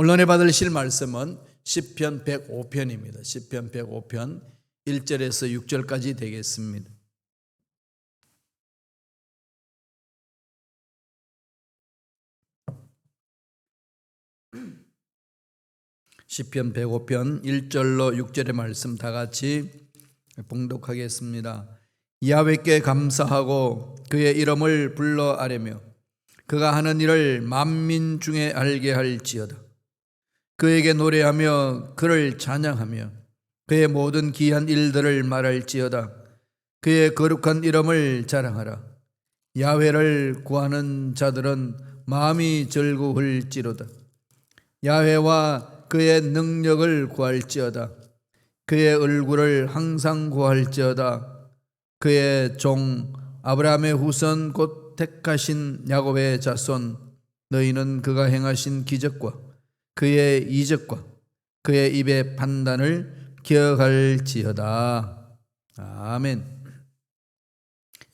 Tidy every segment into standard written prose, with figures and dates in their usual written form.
오늘 은혜 받으실 말씀은 시편 105편입니다. 시편 105편 1절에서 6절까지 되겠습니다. 시편 105편 1절로 6절의 말씀 다 같이 봉독하겠습니다. 야훼께 감사하고 그의 이름을 불러 아뢰며 그가 하는 일을 만민 중에 알게 할지어다. 그에게 노래하며 그를 찬양하며 그의 모든 기이한 일들을 말할지어다. 그의 거룩한 이름을 자랑하라. 야훼를 구하는 자들은 마음이 즐거울지로다. 야훼와 그의 능력을 구할지어다. 그의 얼굴을 항상 구할지어다. 그의 종 아브라함의 후손 곧 택하신 야곱의 자손, 너희는 그가 행하신 기적과 그의 이적과 그의 입의 판단을 기억할지어다. 아멘.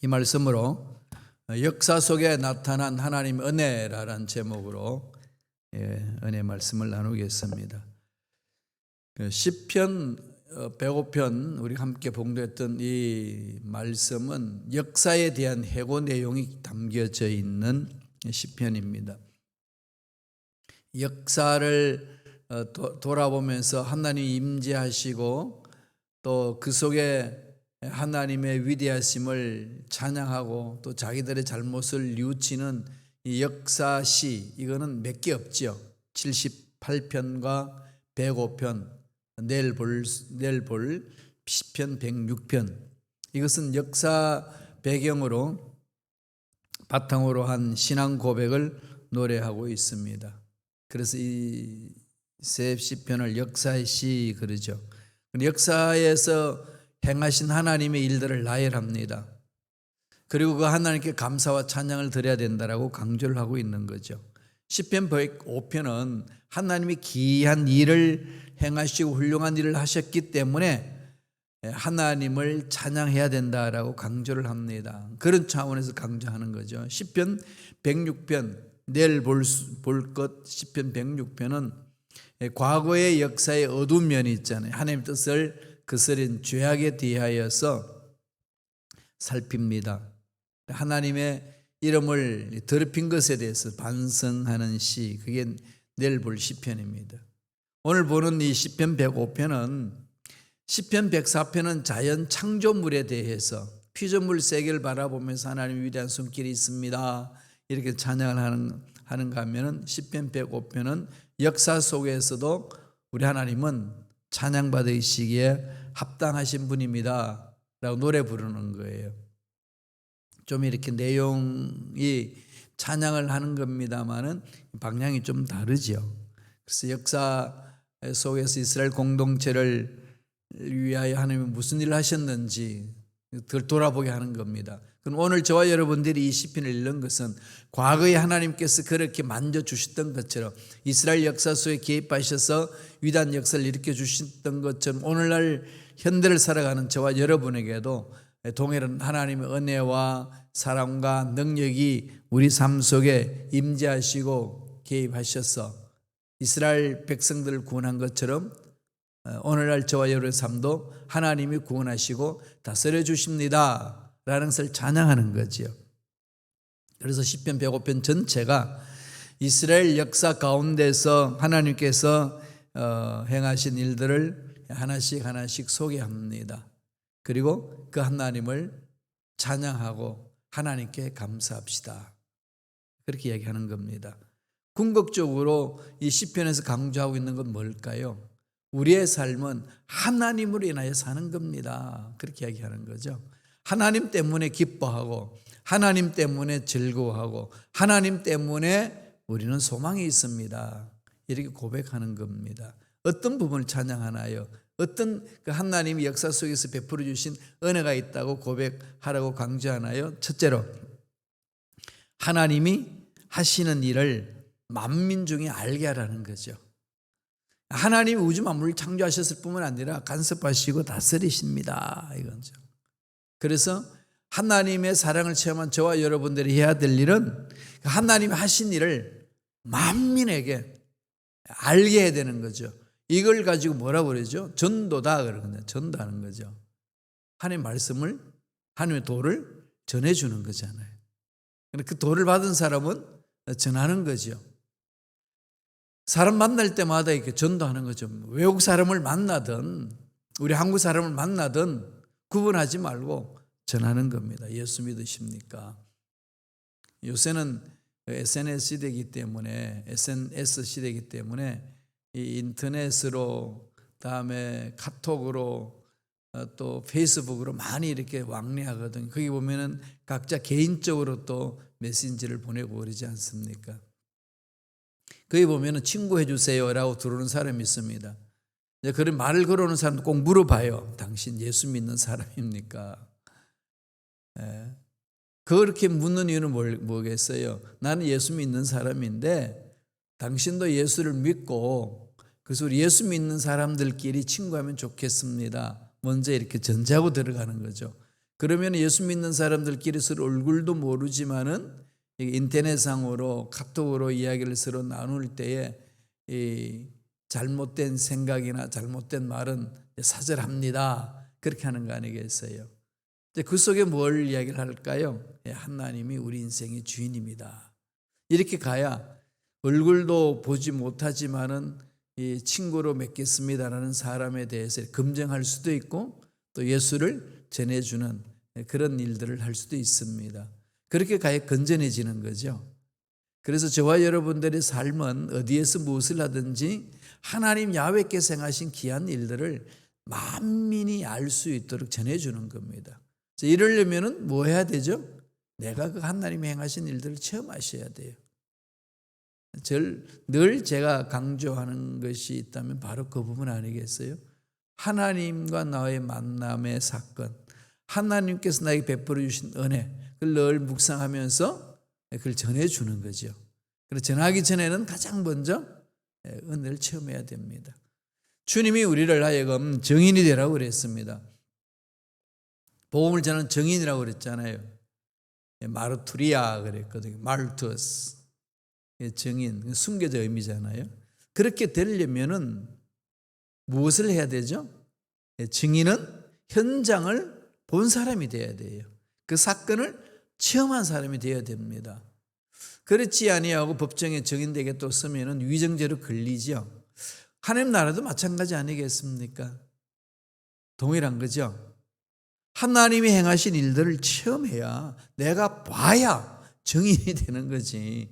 이 말씀으로 역사 속에 나타난 하나님의 은혜라는 제목으로 은혜 말씀을 나누겠습니다. 시편 105편 우리 함께 봉독했던 이 말씀은 역사에 대한 해고 내용이 담겨져 있는 시편입니다. 역사를 돌아보면서 하나님 임재하시고 또 그 속에 하나님의 위대하심을 찬양하고 또 자기들의 잘못을 뉘우치는 이 역사시, 이거는 몇 개 없죠. 78편과 105편, 내일 볼 시편 106편, 이것은 역사 배경으로 바탕으로 한 신앙 고백을 노래하고 있습니다. 그래서 이 세 시편을 역사의 시 그러죠. 역사에서 행하신 하나님의 일들을 나열합니다. 그리고 그 하나님께 감사와 찬양을 드려야 된다라고 강조를 하고 있는 거죠. 시편 105편은 하나님이 기이한 일을 행하시고 훌륭한 일을 하셨기 때문에 하나님을 찬양해야 된다라고 강조를 합니다. 그런 차원에서 강조하는 거죠. 시편 106편, 내일 볼 것 시편 106편은 과거의 역사의 어두운 면이 있잖아요. 하나님의 뜻을 거스린 죄악에 대하여서 살핍니다. 하나님의 이름을 더럽힌 것에 대해서 반성하는 시, 그게 내일 볼 시편입니다. 오늘 보는 이 시편 105편은 시편 104편은 자연 창조물에 대해서 피조물 세계를 바라보면서 하나님의 위대한 손길이 있습니다, 이렇게 찬양을 하는가 하면은 시편 105편은 역사 속에서도 우리 하나님은 찬양받으시기에 합당하신 분입니다 라고 노래 부르는 거예요. 좀 이렇게 내용이 찬양을 하는 겁니다만은 방향이 좀 다르죠. 그래서 역사 속에서 이스라엘 공동체를 위하여 하나님이 무슨 일을 하셨는지 돌아보게 하는 겁니다. 그럼 오늘 저와 여러분들이 이 시편을 읽는 것은 과거에 하나님께서 그렇게 만져주셨던 것처럼 이스라엘 역사 속에 개입하셔서 위대한 역사를 일으켜 주셨던 것처럼 오늘날 현대를 살아가는 저와 여러분에게도 동일한 하나님의 은혜와 사랑과 능력이 우리 삶 속에 임재하시고 개입하셔서 이스라엘 백성들을 구원한 것처럼 오늘날 저와 여러분의 삶도 하나님이 구원하시고 다스려 주십니다 라는 것을 찬양하는 거죠. 그래서 시편 105편 전체가 이스라엘 역사 가운데서 하나님께서 행하신 일들을 하나씩 하나씩 소개합니다. 그리고 그 하나님을 찬양하고 하나님께 감사합시다, 그렇게 이야기하는 겁니다. 궁극적으로 이 시편에서 강조하고 있는 건 뭘까요? 우리의 삶은 하나님으로 인하여 사는 겁니다, 그렇게 이야기하는 거죠. 하나님 때문에 기뻐하고 하나님 때문에 즐거워하고 하나님 때문에 우리는 소망이 있습니다, 이렇게 고백하는 겁니다. 어떤 부분을 찬양하나요? 어떤 그 하나님이 역사 속에서 베풀어 주신 은혜가 있다고 고백하라고 강조하나요? 첫째로 하나님이 하시는 일을 만민 중에 알게 하라는 거죠. 하나님이 우주 만물을 창조하셨을 뿐만 아니라 간섭하시고 다스리십니다, 이거죠. 그래서 하나님의 사랑을 체험한 저와 여러분들이 해야 될 일은 하나님이 하신 일을 만민에게 알게 해야 되는 거죠. 이걸 가지고 뭐라고 그러죠? 전도다 그러거든요. 전도하는 거죠. 하나님의 말씀을, 하나님의 도를 전해주는 거잖아요. 그 도를 받은 사람은 전하는 거죠. 사람 만날 때마다 이렇게 전도하는 거죠. 외국 사람을 만나든 우리 한국 사람을 만나든 구분하지 말고 전하는 겁니다. 예수 믿으십니까? 요새는 SNS 시대이기 때문에 이 인터넷으로, 다음에 카톡으로, 또 페이스북으로 많이 이렇게 왕래하거든요. 거기 보면은 각자 개인적으로 또 메신저를 보내고 그러지 않습니까? 거기 보면은 친구해 주세요라고 들어오는 사람이 있습니다. 그런 말을 걸어오는 사람도 꼭 물어봐요. 당신 예수 믿는 사람입니까? 그렇게 묻는 이유는 뭐겠어요? 나는 예수 믿는 사람인데 당신도 예수를 믿고, 그래서 우리 예수 믿는 사람들끼리 친구하면 좋겠습니다. 먼저 이렇게 전제하고 들어가는 거죠. 그러면 예수 믿는 사람들끼리 서로 얼굴도 모르지만은 인터넷상으로 카톡으로 이야기를 서로 나눌 때에 이 잘못된 생각이나 잘못된 말은 사절합니다. 그렇게 하는 거 아니겠어요? 그 속에 뭘 이야기를 할까요? 하나님이 우리 인생의 주인입니다. 이렇게 가야 얼굴도 보지 못하지만은 이 친구로 맺겠습니다라는 사람에 대해서 검증할 수도 있고 또 예수를 전해주는 그런 일들을 할 수도 있습니다. 그렇게 가야 건전해지는 거죠. 그래서 저와 여러분들의 삶은 어디에서 무엇을 하든지 하나님 야훼께서 행하신 귀한 일들을 만민이 알 수 있도록 전해주는 겁니다. 이러려면 뭐 해야 되죠? 내가 그 하나님이 행하신 일들을 체험하셔야 돼요. 늘 제가 강조하는 것이 있다면 바로 그 부분 아니겠어요? 하나님과 나의 만남의 사건, 하나님께서 나에게 베풀어 주신 은혜, 그걸 늘 묵상하면서 그걸 전해주는 거죠. 그래서 전하기 전에는 가장 먼저 은혜를 체험해야 됩니다. 주님이 우리를 하여금 증인이 되라고 그랬습니다. 복음을 전하는 증인이라고 그랬잖아요. 마르투리아 그랬거든요. 마르투스, 증인, 숨겨져 의미잖아요. 그렇게 되려면은 무엇을 해야 되죠? 증인은 현장을 본 사람이 되어야 돼요. 그 사건을 체험한 사람이 되어야 됩니다. 그렇지 아니하고 법정에 증인되게 또 쓰면은 위정죄로 걸리죠. 하나님 나라도 마찬가지 아니겠습니까? 동일한 거죠. 하나님이 행하신 일들을 체험해야, 내가 봐야 증인이 되는 거지.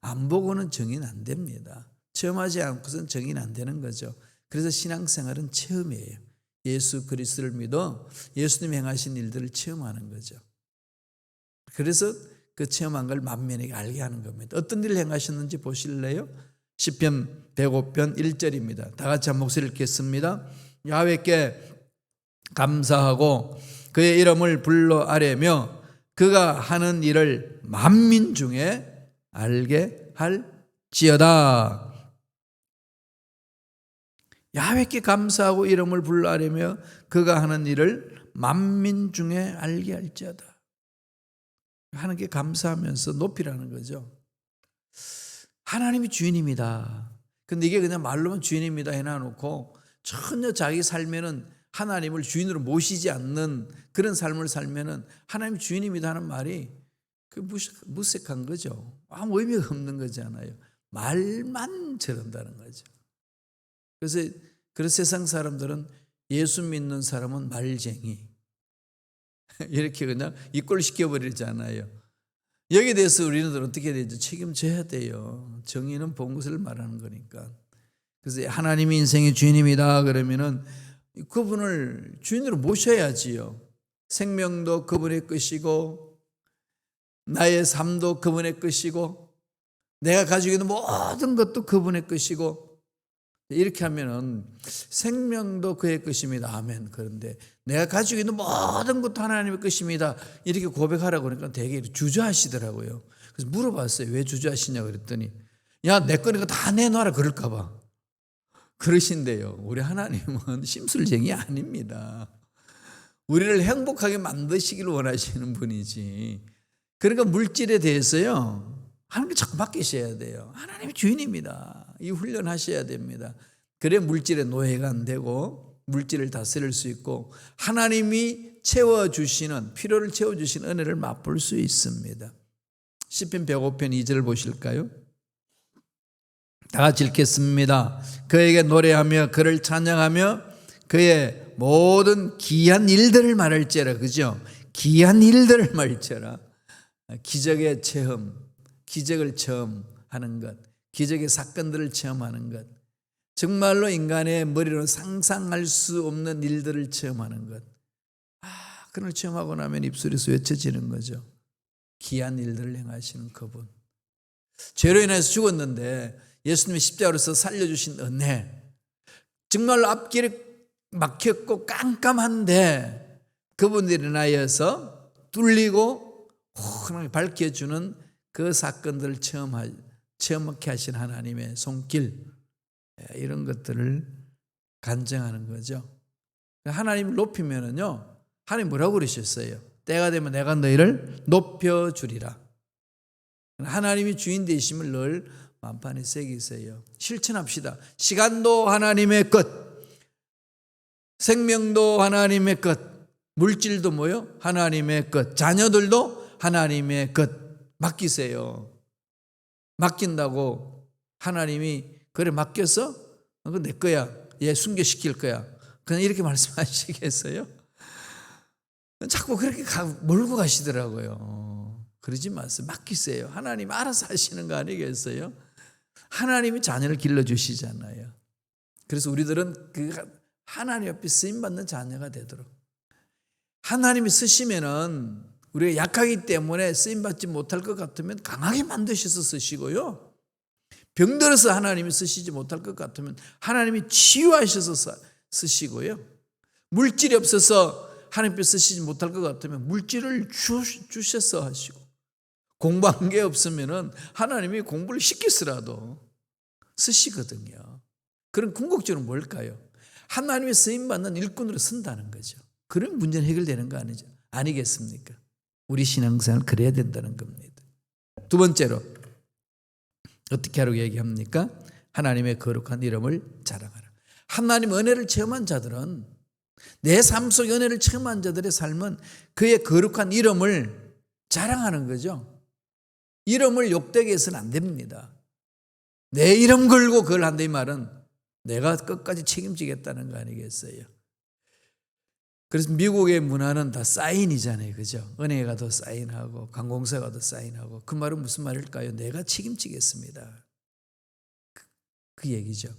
안 보고는 증인 안 됩니다. 체험하지 않고서는 증인 안 되는 거죠. 그래서 신앙생활은 체험이에요. 예수 그리스도를 믿어 예수님이 행하신 일들을 체험하는 거죠. 그래서 그 체험한 걸 만민에게 알게 하는 겁니다. 어떤 일을 행하셨는지 보실래요? 시편 105편 1절입니다. 다 같이 한 목소리 읽겠습니다. 야훼께 감사하고 그의 이름을 불러 아뢰며 그가 하는 일을 만민 중에 알게 할지어다. 야훼께 감사하고 이름을 불러 아뢰며 그가 하는 일을 만민 중에 알게 할지어다. 하나님께 감사하면서 높이라는 거죠. 하나님이 주인입니다. 근데 이게 그냥 말로만 주인입니다 해놔놓고 전혀 자기 삶에는 하나님을 주인으로 모시지 않는 그런 삶을 살면은 하나님 주인입니다 하는 말이 그 무색한 거죠. 아무 의미가 없는 거잖아요. 말만 저런다는 거죠. 그래서 세상 사람들은 예수 믿는 사람은 말쟁이 이렇게 그냥 이꼴시켜버리잖아요. 여기에 대해서 우리는 어떻게 되죠? 책임져야 돼요. 정의는 본 것을 말하는 거니까. 그래서 하나님이 인생의 주인입니다 그러면은 그분을 주인으로 모셔야지요. 생명도 그분의 것이고 나의 삶도 그분의 것이고 내가 가지고 있는 모든 것도 그분의 것이고 이렇게 하면은 생명도 그의 것입니다. 아멘. 그런데 내가 가지고 있는 모든 것도 하나님의 것입니다. 이렇게 고백하라고 그러니까 되게 주저하시더라고요. 그래서 물어봤어요. 왜 주저하시냐고 그랬더니 야, 내 거니까 다 내놔라 그럴까 봐. 그러신데요. 우리 하나님은 심술쟁이 아닙니다. 우리를 행복하게 만드시길 원하시는 분이지. 그러니까 물질에 대해서요. 하나님께 자꾸 맡기셔야 돼요. 하나님이 주인입니다. 이 훈련하셔야 됩니다. 그래 물질의 노예가 안 되고 물질을 다스릴 수 있고 하나님이 채워주시는, 필요를 채워주시는 은혜를 맛볼 수 있습니다. 시편 105편 2절 보실까요? 다 같이 읽겠습니다. 그에게 노래하며 그를 찬양하며 그의 모든 귀한 일들을 말할지어라. 그죠? 귀한 일들을 말할지어라. 기적의 체험, 기적을 체험하는 것, 기적의 사건들을 체험하는 것, 정말로 인간의 머리로 상상할 수 없는 일들을 체험하는 것. 그걸 체험하고 나면 입술에서 외쳐지는 거죠. 귀한 일들을 행하시는 그분. 죄로 인해서 죽었는데 예수님이 십자가로서 살려주신 은혜, 정말로 앞길이 막혔고 깜깜한데 그분들이 인하여서 뚫리고 환하게 밝혀주는 그 사건들을 체험하게 하신 하나님의 손길, 이런 것들을 간증하는 거죠. 하나님을 높이면은요, 하나님 뭐라고 그러셨어요? 때가 되면 내가 너희를 높여주리라. 하나님이 주인 되심을 늘 만판에 새기세요. 실천합시다. 시간도 하나님의 것, 생명도 하나님의 것, 물질도 뭐요? 하나님의 것, 자녀들도 하나님의 것 맡기세요. 맡긴다고 하나님이 그래 맡겨서 그거 내 거야, 얘 순교시킬 거야, 그냥 이렇게 말씀하시겠어요? 자꾸 그렇게 몰고 가시더라고요. 그러지 마세요. 맡기세요. 하나님 알아서 하시는 거 아니겠어요? 하나님이 자녀를 길러주시잖아요. 그래서 우리들은 그 하나님 앞에 쓰임받는 자녀가 되도록, 하나님이 쓰시면은 우리가 약하기 때문에 쓰임받지 못할 것 같으면 강하게 만드셔서 쓰시고요, 병들어서 하나님이 쓰시지 못할 것 같으면 하나님이 치유하셔서 쓰시고요, 물질이 없어서 하나님께 쓰시지 못할 것 같으면 물질을 주셔서 하시고, 공부한 게 없으면 하나님이 공부를 시키서라도 쓰시거든요. 그런 궁극적으로는 뭘까요? 하나님의 쓰임받는 일꾼으로 쓴다는 거죠. 그런 문제는 해결되는 거 아니죠? 아니겠습니까? 우리 신앙생활 그래야 된다는 겁니다. 두 번째로 어떻게 하라고 얘기합니까? 하나님의 거룩한 이름을 자랑하라. 하나님 은혜를 체험한 자들은, 내 삶 속 은혜를 체험한 자들의 삶은 그의 거룩한 이름을 자랑하는 거죠. 이름을 욕되게 해서는 안 됩니다. 내 이름 걸고 그걸 한다, 이 말은 내가 끝까지 책임지겠다는 거 아니겠어요? 그래서 미국의 문화는 다 사인이잖아요. 그죠? 은행에 도 사인하고 관공서에 가도 사인하고. 그 말은 무슨 말일까요? 내가 책임지겠습니다. 그 얘기죠.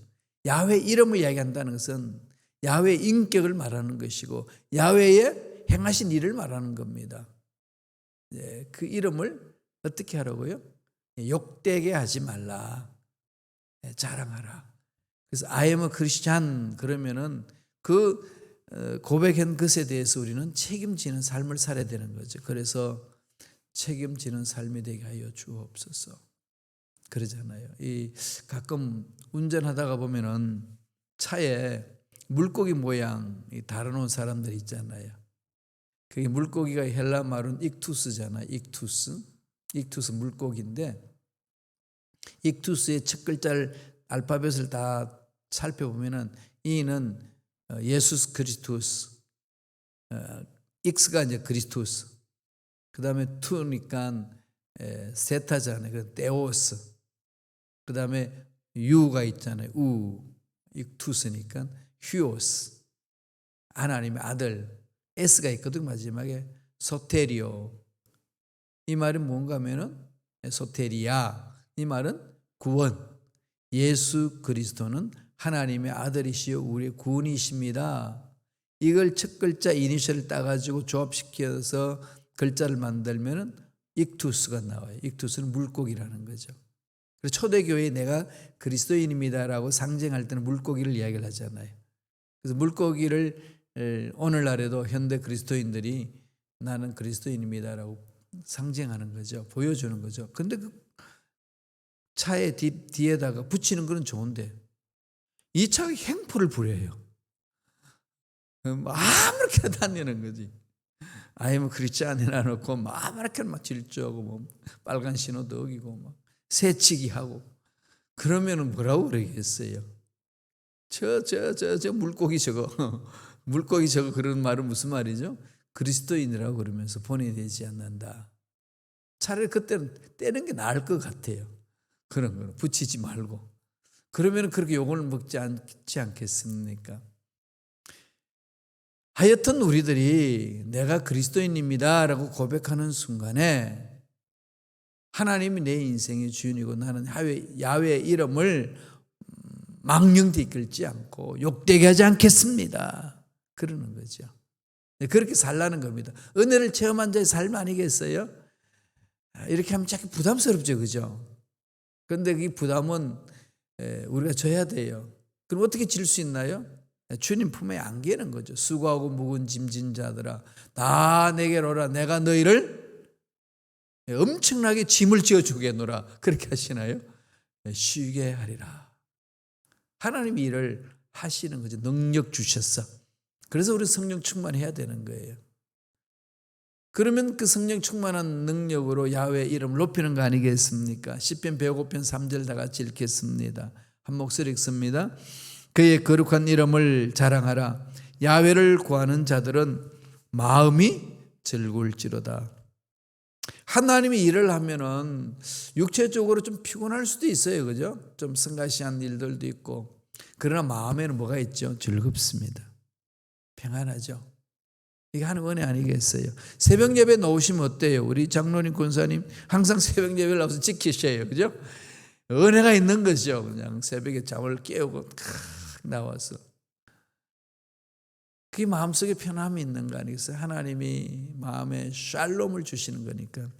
야훼 이름을 이야기한다는 것은 야훼의 인격을 말하는 것이고 야훼의 행하신 일을 말하는 겁니다. 그 이름을 어떻게 하라고요? 욕되게 하지 말라. 자랑하라. 그래서 I am a Christian 그러면은 그 고백한 것에 대해서 우리는 책임지는 삶을 살아야 되는 거죠. 그래서 책임지는 삶이 되게 하여 주옵소서. 그러잖아요. 가끔 운전하다가 보면은 차에 물고기 모양 달아놓은 사람들 있잖아요. 그게 물고기가 헬라 말은 익투스잖아요. 익투스 물고기인데, 익투스의 첫 글자를 알파벳을 다 살펴보면은 이는 예수스 그리스도스, 익스가 이제 그리스도스, 그 다음에 투니까 세타잖아요. 그 데오스, 그 다음에 유가 있잖아요. 익투스니까 휴오스, 하나님의 아들. S가 있거든 마지막에. 소테리오, 이 말은 뭔가 하면은 소테리아, 이 말은 구원. 예수 그리스도는 하나님의 아들이시요 우리의 구원이십니다. 이걸 첫 글자 이니셜을 따가지고 조합시켜서 글자를 만들면은 익투스가 나와요. 익투스는 물고기라는 거죠. 그래서 초대교회에 내가 그리스도인입니다라고 상징할 때는 물고기를 이야기를 하잖아요. 그래서 물고기를 오늘날에도 현대 그리스도인들이 나는 그리스도인입니다라고 상징하는 거죠. 보여주는 거죠. 근데 그 차의 뒤에다가 붙이는 건 좋은데 이 차가 행포를 부려요. 아무렇게나 다니는 거지. 아니면 그렇지 않으나 놓고 아무렇게나 막 질주하고 뭐 빨간 신호도 어기고 막 새치기 하고 그러면은 뭐라고 그러겠어요? 저 물고기 저거 물고기 저거 그런 말은 무슨 말이죠? 그리스도인이라고 그러면서 보내되지 않는다. 차라리 그때는 떼는 게 나을 것 같아요. 그런 거 붙이지 말고. 그러면 그렇게 욕을 먹지 않겠습니까? 하여튼 우리들이 내가 그리스도인입니다 라고 고백하는 순간에 하나님이 내 인생의 주인이고 나는 야훼의 이름을 망령되이 이끌지 않고 욕되게 하지 않겠습니다. 그러는 거죠. 그렇게 살라는 겁니다. 은혜를 체험한 자의 삶 아니겠어요? 이렇게 하면 자꾸 부담스럽죠. 그죠? 그런데 이 부담은 우리가 져야 돼요. 그럼 어떻게 질 수 있나요? 주님 품에 안기는 거죠. 수고하고 무거운 짐진 자들아 다 내게로 오라 내가 너희를 엄청나게 짐을 지어주겠노라. 그렇게 하시나요? 쉬게 하리라. 하나님이 일을 하시는 거죠. 능력 주셨어. 그래서 우리 성령 충만해야 되는 거예요. 그러면 그 성령 충만한 능력으로 야훼 이름을 높이는 거 아니겠습니까? 시편 105편 3절 다 같이 읽겠습니다. 한 목소리 읽습니다. 그의 거룩한 이름을 자랑하라. 야훼를 구하는 자들은 마음이 즐거울지로다. 하나님이 일을 하면은 육체적으로 좀 피곤할 수도 있어요. 그죠? 좀 성가시한 일들도 있고. 그러나 마음에는 뭐가 있죠? 즐겁습니다. 평안하죠. 이게 하는 은혜 아니겠어요? 새벽 예배 나오시면 어때요? 우리 장로님, 권사님 항상 새벽 예배를 나와서 지키셔요. 그죠? 은혜가 있는 거죠. 그냥 새벽에 잠을 깨우고 나와서. 그게 마음속에 편함이 있는 거 아니겠어요? 하나님이 마음에 샬롬을 주시는 거니까.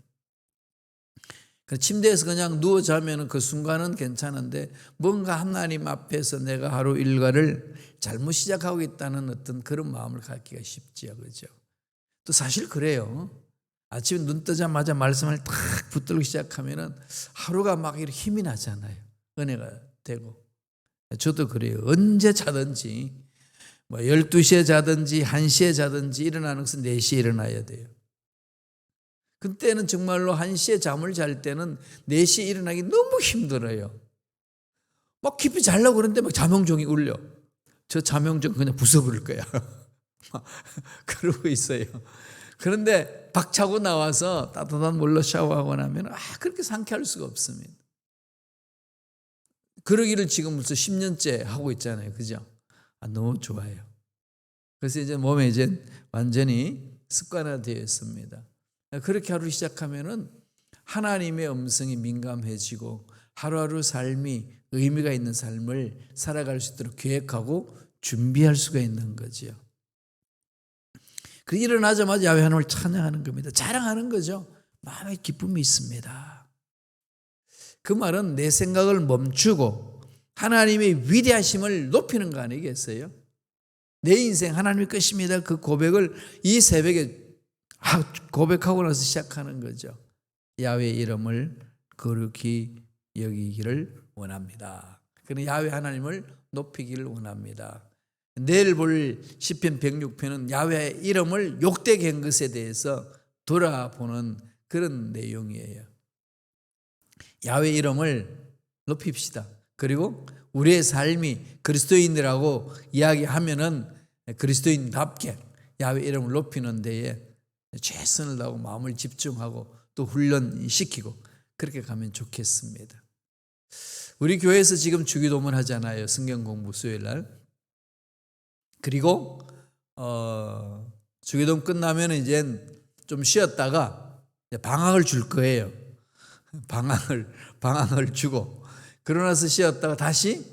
침대에서 그냥 누워 자면 그 순간은 괜찮은데 뭔가 하나님 앞에서 내가 하루 일과를 잘못 시작하고 있다는 어떤 그런 마음을 갖기가 쉽지요. 그죠? 또 사실 그래요. 아침에 눈 뜨자마자 말씀을 탁 붙들기 시작하면은 하루가 막 이렇게 힘이 나잖아요. 은혜가 되고. 저도 그래요. 언제 자든지 12시에 자든지 1시에 자든지 일어나는 것은 4시에 일어나야 돼요. 그때는 정말로 1시에 잠을 잘 때는 4시에 일어나기 너무 힘들어요. 막 깊이 자려고 그러는데 막 자명종이 울려. 저 자명종 그냥 부숴버릴 거야. 그러고 있어요. 그런데 박차고 나와서 따뜻한 물로 샤워하고 나면 그렇게 상쾌할 수가 없습니다. 그러기를 지금 벌써 10년째 하고 있잖아요. 그죠? 너무 좋아요. 그래서 이제 몸에 이제 완전히 습관화되어 있습니다. 그렇게 하루 시작하면은 하나님의 음성이 민감해지고 하루하루 삶이 의미가 있는 삶을 살아갈 수 있도록 계획하고 준비할 수가 있는 거죠. 그 일어나자마자 야훼 하나님을 찬양하는 겁니다. 자랑하는 거죠. 마음에 기쁨이 있습니다. 그 말은 내 생각을 멈추고 하나님의 위대하심을 높이는 거 아니겠어요? 내 인생 하나님의 것입니다. 그 고백을 이 새벽에 고백하고 나서 시작하는 거죠. 야훼 이름을 거룩히 여기기를 원합니다. 그는 야훼 하나님을 높이기를 원합니다. 내일 볼 시편 106편은 야훼 이름을 욕되게 한 것에 대해서 돌아보는 그런 내용이에요. 야훼 이름을 높입시다. 그리고 우리의 삶이 그리스도인이라고 이야기하면은 그리스도인답게 야훼 이름을 높이는 데에 최선을 다하고 마음을 집중하고 또 훈련시키고 그렇게 가면 좋겠습니다. 우리 교회에서 지금 주기도문 하잖아요. 성경 공부 수요일 날. 그리고 주기도문 끝나면 이제 좀 쉬었다가 방학을 줄 거예요. 방학을 주고 그러고 나서 쉬었다가 다시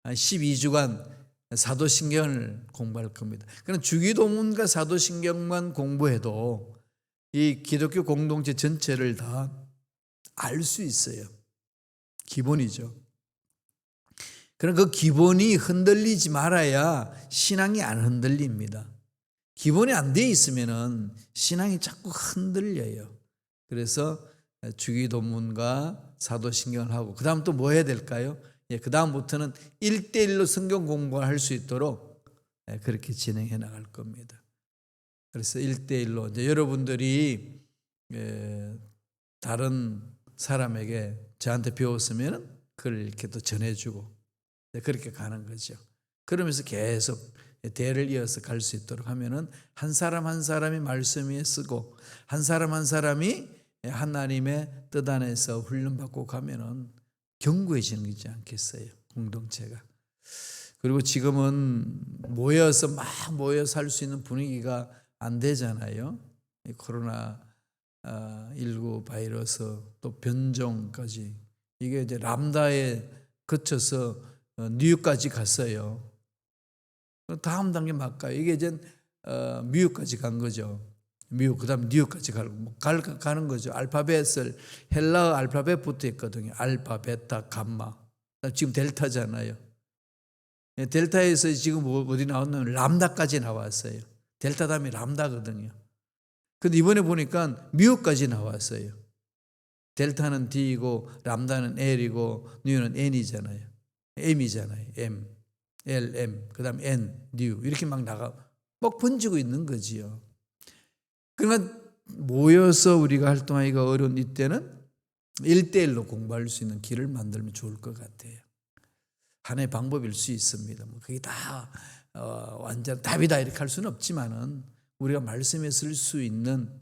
12주간 사도신경을 공부할 겁니다. 그럼 주기도문과 사도신경만 공부해도 이 기독교 공동체 전체를 다 알 수 있어요. 기본이죠. 그럼 그 기본이 흔들리지 말아야 신앙이 안 흔들립니다. 기본이 안 돼 있으면은 신앙이 자꾸 흔들려요. 그래서 주기도문과 사도신경을 하고 그 다음 또 뭐 해야 될까요? 그 다음부터는 1대1로 성경 공부를 할 수 있도록 그렇게 진행해 나갈 겁니다. 그래서 1대1로 이제 여러분들이 다른 사람에게 저한테 배웠으면 그걸 이렇게 또 전해주고 그렇게 가는 거죠. 그러면서 계속 대를 이어서 갈 수 있도록 하면은 한 사람 한 사람이 말씀 위에 쓰고 한 사람 한 사람이 하나님의 뜻 안에서 훈련받고 가면은 견고해지는 거지 않겠어요, 공동체가. 그리고 지금은 모여서 할 수 있는 분위기가 안 되잖아요. 이 코로나19 바이러스 또 변종까지 이게 이제 람다에 거쳐서 뉴욕까지 갔어요. 다음 단계 막 가요. 이게 이제 미국까지 간 거죠. 미국 그다음 뉴욕까지 가는 거죠. 알파벳을 헬라어 알파벳부터 했거든요. 알파, 베타, 감마. 지금 델타잖아요. 델타에서 지금 어디 나왔냐면 람다까지 나왔어요. 델타 다음에 람다거든요. 근데 이번에 보니까 미국까지 나왔어요. 델타는 D이고 람다는 L이고 뉴는 N이잖아요. M이잖아요. M, L, M, 그 다음 N, 뉴 이렇게 막 번지고 있는 거지요. 그러니까 모여서 우리가 활동하기가 어려운 이때는 1대1로 공부할 수 있는 길을 만들면 좋을 것 같아요. 하나의 방법일 수 있습니다. 그게 다 완전 답이다 이렇게 할 수는 없지만은 우리가 말씀에 쓸 수 있는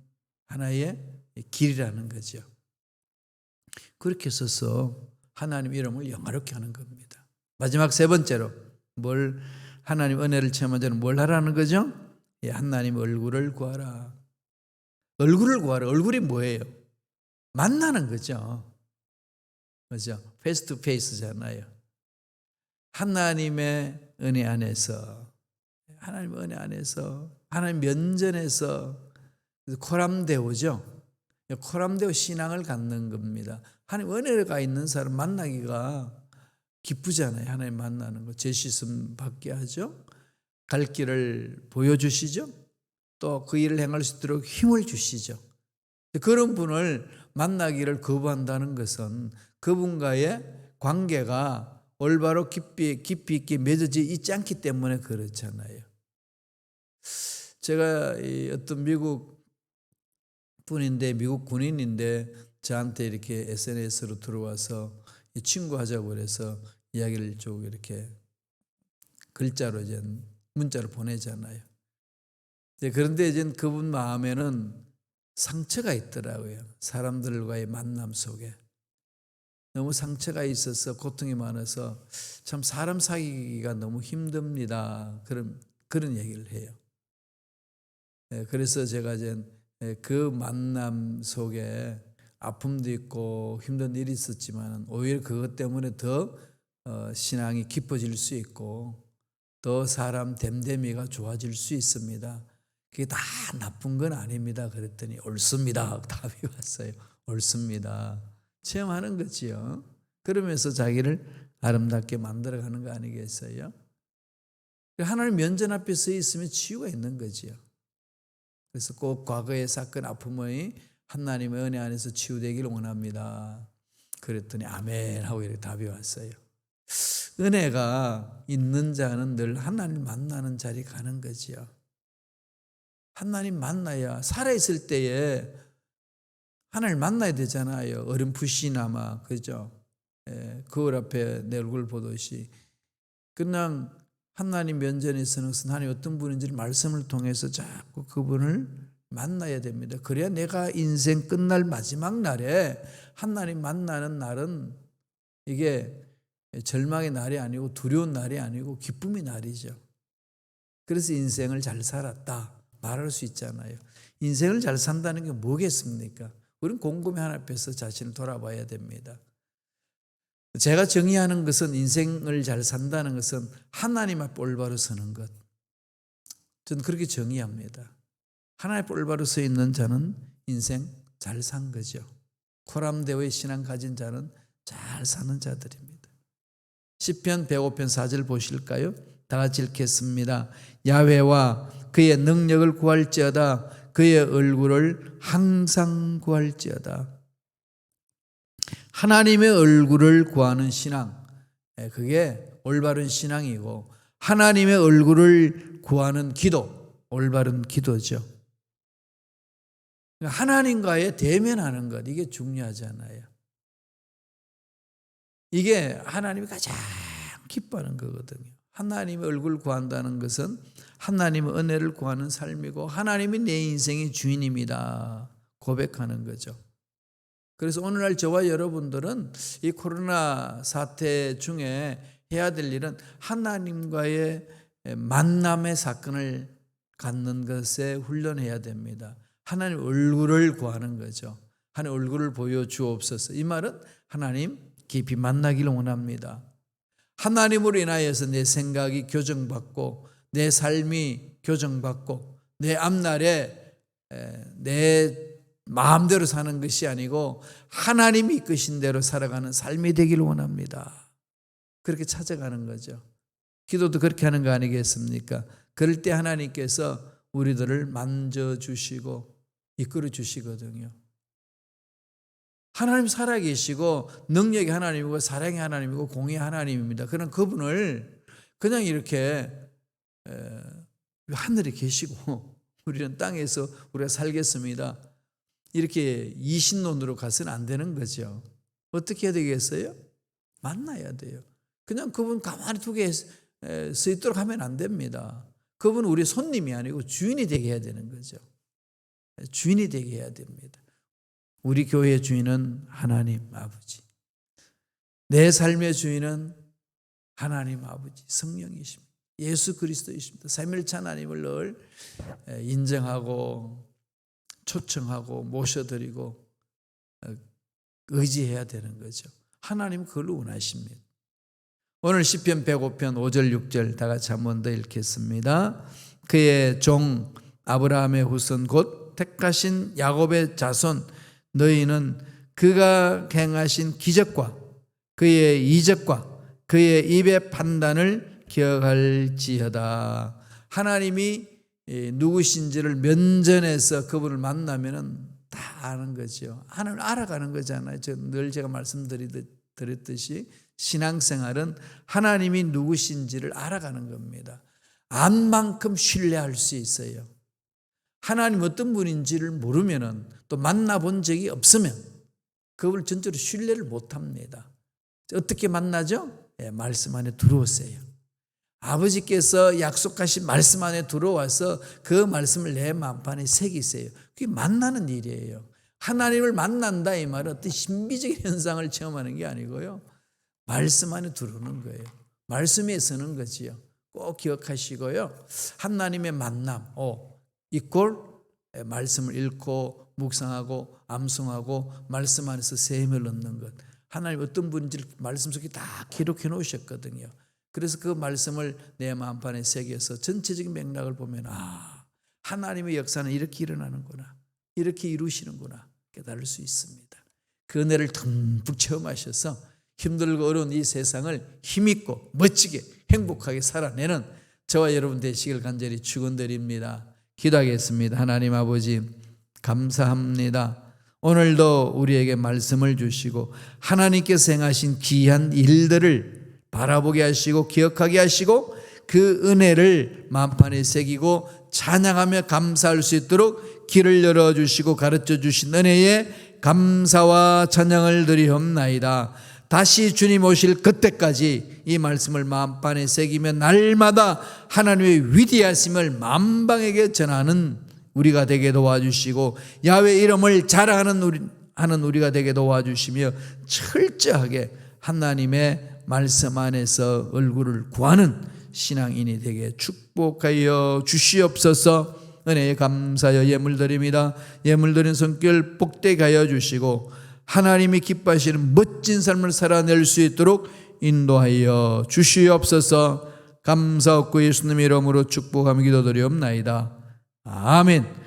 하나의 길이라는 거죠. 그렇게 써서 하나님 이름을 영화롭게 하는 겁니다. 마지막 세 번째로 하나님 은혜를 체험한 자는 뭘 하라는 거죠? 하나님 얼굴을 구하라. 얼굴을 구하라. 얼굴이 뭐예요? 만나는 거죠. 그죠? 페이스 투 페이스잖아요. 하나님의 은혜 안에서 하나님 면전에서 코람데오죠. 코람데오 신앙을 갖는 겁니다. 하나님 은혜가 있는 사람 만나기가 기쁘잖아요. 하나님 만나는 거. 제시씀 받게 하죠. 갈 길을 보여주시죠. 또 그 일을 행할 수 있도록 힘을 주시죠. 그런 분을 만나기를 거부한다는 것은 그분과의 관계가 올바로 깊이 있게 맺어져 있지 않기 때문에 그렇잖아요. 제가 어떤 미국 분인데 미국 군인인데 저한테 이렇게 SNS로 들어와서 친구하자고 그래서 이야기를 쭉 이렇게 글자로 이제 문자를 보내잖아요. 그런데 이제 그분 마음에는 상처가 있더라고요. 사람들과의 만남 속에 너무 상처가 있어서 고통이 많아서 참 사람 사귀기가 너무 힘듭니다. 그런 얘기를 해요. 그래서 제가 이제 그 만남 속에 아픔도 있고 힘든 일이 있었지만 오히려 그것 때문에 더 신앙이 깊어질 수 있고 더 사람 됨됨이가 좋아질 수 있습니다. 그게 다 나쁜 건 아닙니다. 그랬더니 옳습니다. 답이 왔어요. 옳습니다. 체험하는 거지요. 그러면서 자기를 아름답게 만들어가는 거 아니겠어요? 하나님 면전 앞에 서 있으면 치유가 있는 거지요. 그래서 꼭 과거의 사건 아픔의 하나님의 은혜 안에서 치유되기를 원합니다. 그랬더니 아멘 하고 이렇게 답이 왔어요. 은혜가 있는 자는 늘 하나님 만나는 자리 가는 거지요. 하나님 만나야 살아있을 때에 하나님 만나야 되잖아요. 어렴풋이나마 그죠? 거울 앞에 내 얼굴 보듯이 그냥 하나님 면전에서는 하나님 어떤 분인지를 말씀을 통해서 자꾸 그분을 만나야 됩니다. 그래야 내가 인생 끝날 마지막 날에 하나님 만나는 날은 이게 절망의 날이 아니고 두려운 날이 아니고 기쁨의 날이죠. 그래서 인생을 잘 살았다 말할 수 있잖아요. 인생을 잘 산다는 게 뭐겠습니까? 우리는 곰곰이 하나님 앞에서 자신을 돌아봐야 됩니다. 제가 정의하는 것은 인생을 잘 산다는 것은 하나님 앞에 올바로 서는 것. 저는 그렇게 정의합니다. 하나님 앞에 올바로 서 있는 자는 인생 잘 산 거죠. 코람데오의 신앙 가진 자는 잘 사는 자들입니다. 시편 105편 4절 보실까요? 다 같이 읽겠습니다. 야훼와 그의 능력을 구할지어다. 그의 얼굴을 항상 구할지어다. 하나님의 얼굴을 구하는 신앙, 그게 올바른 신앙이고 하나님의 얼굴을 구하는 기도, 올바른 기도죠. 하나님과의 대면하는 것, 이게 중요하잖아요. 이게 하나님이 가장 기뻐하는 거거든요. 하나님의 얼굴 구한다는 것은 하나님의 은혜를 구하는 삶이고 하나님이 내 인생의 주인입니다 고백하는 거죠. 그래서 오늘날 저와 여러분들은 이 코로나 사태 중에 해야 될 일은 하나님과의 만남의 사건을 갖는 것에 훈련해야 됩니다. 하나님 얼굴을 구하는 거죠. 하나님 얼굴을 보여주옵소서. 이 말은 하나님 깊이 만나기를 원합니다. 하나님으로 인하여서 내 생각이 교정받고 내 삶이 교정받고 내 앞날에 내 마음대로 사는 것이 아니고 하나님이 이끄신 대로 살아가는 삶이 되기를 원합니다. 그렇게 찾아가는 거죠. 기도도 그렇게 하는 거 아니겠습니까? 그럴 때 하나님께서 우리들을 만져주시고 이끌어 주시거든요. 하나님 살아계시고 능력이 하나님이고 사랑이 하나님이고 공의 하나님입니다. 그런 그분을 그냥 이렇게 하늘에 계시고 우리는 땅에서 우리가 살겠습니다, 이렇게 이신론으로 가서는 안 되는 거죠. 어떻게 해야 되겠어요? 만나야 돼요. 그냥 그분 가만히 두게 서 있도록 하면 안 됩니다. 그분은 우리 손님이 아니고 주인이 되게 해야 되는 거죠. 주인이 되게 해야 됩니다. 우리 교회의 주인은 하나님 아버지, 내 삶의 주인은 하나님 아버지 성령이십니다. 예수 그리스도이십니다. 삼일체 하나님을 늘 인정하고 초청하고 모셔드리고 의지해야 되는 거죠. 하나님 그걸 원하십니다. 오늘 시편 105편 5절 6절 다 같이 한 번 더 읽겠습니다. 그의 종 아브라함의 후손 곧 택하신 야곱의 자손 너희는 그가 행하신 기적과 그의 이적과 그의 입의 판단을 기억할지어다. 하나님이 누구신지를 면전에서 그분을 만나면 다 아는 거죠. 하나님을 알아가는 거잖아요. 늘 제가 말씀드렸듯이 신앙생활은 하나님이 누구신지를 알아가는 겁니다. 안 만큼 신뢰할 수 있어요. 하나님 어떤 분인지를 모르면 또 만나본 적이 없으면 그분을 전적으로 신뢰를 못합니다. 어떻게 만나죠? 말씀 안에 들어오세요. 아버지께서 약속하신 말씀 안에 들어와서 그 말씀을 내 마음판에 새기세요. 그게 만나는 일이에요. 하나님을 만난다 이 말은 어떤 신비적인 현상을 체험하는 게 아니고요, 말씀 안에 들어오는 거예요. 말씀에 서는 거지요. 꼭 기억하시고요, 하나님의 만남 이꼴 말씀을 읽고 묵상하고 암송하고 말씀 안에서 샘을 얻는 것. 하나님 어떤 분인지를 말씀 속에 다 기록해 놓으셨거든요. 그래서 그 말씀을 내 마음판에 새겨서 전체적인 맥락을 보면 하나님의 역사는 이렇게 일어나는구나, 이렇게 이루시는구나 깨달을 수 있습니다. 그 은혜를 듬뿍 체험하셔서 힘들고 어려운 이 세상을 힘있고 멋지게 행복하게 살아내는 저와 여러분 되시길 간절히 축원드립니다. 기도하겠습니다. 하나님 아버지 감사합니다. 오늘도 우리에게 말씀을 주시고 하나님께서 행하신 귀한 일들을 바라보게 하시고 기억하게 하시고 그 은혜를 마음판에 새기고 찬양하며 감사할 수 있도록 길을 열어주시고 가르쳐 주신 은혜에 감사와 찬양을 드리옵나이다. 다시 주님 오실 그때까지 이 말씀을 마음판에 새기며 날마다 하나님의 위대하심을 만방에게 전하는 우리가 되게 도와주시고 야훼 이름을 자랑하는 우리가 되게 도와주시며 철저하게 하나님의 말씀 안에서 얼굴을 구하는 신앙인이 되게 축복하여 주시옵소서. 은혜에 감사하여 예물드립니다. 예물드린 손길 복되게 하여 주시고 하나님이 기뻐하시는 멋진 삶을 살아낼 수 있도록 인도하여 주시옵소서. 감사하고 예수님 이름으로 축복하며 기도드리옵나이다. 아멘.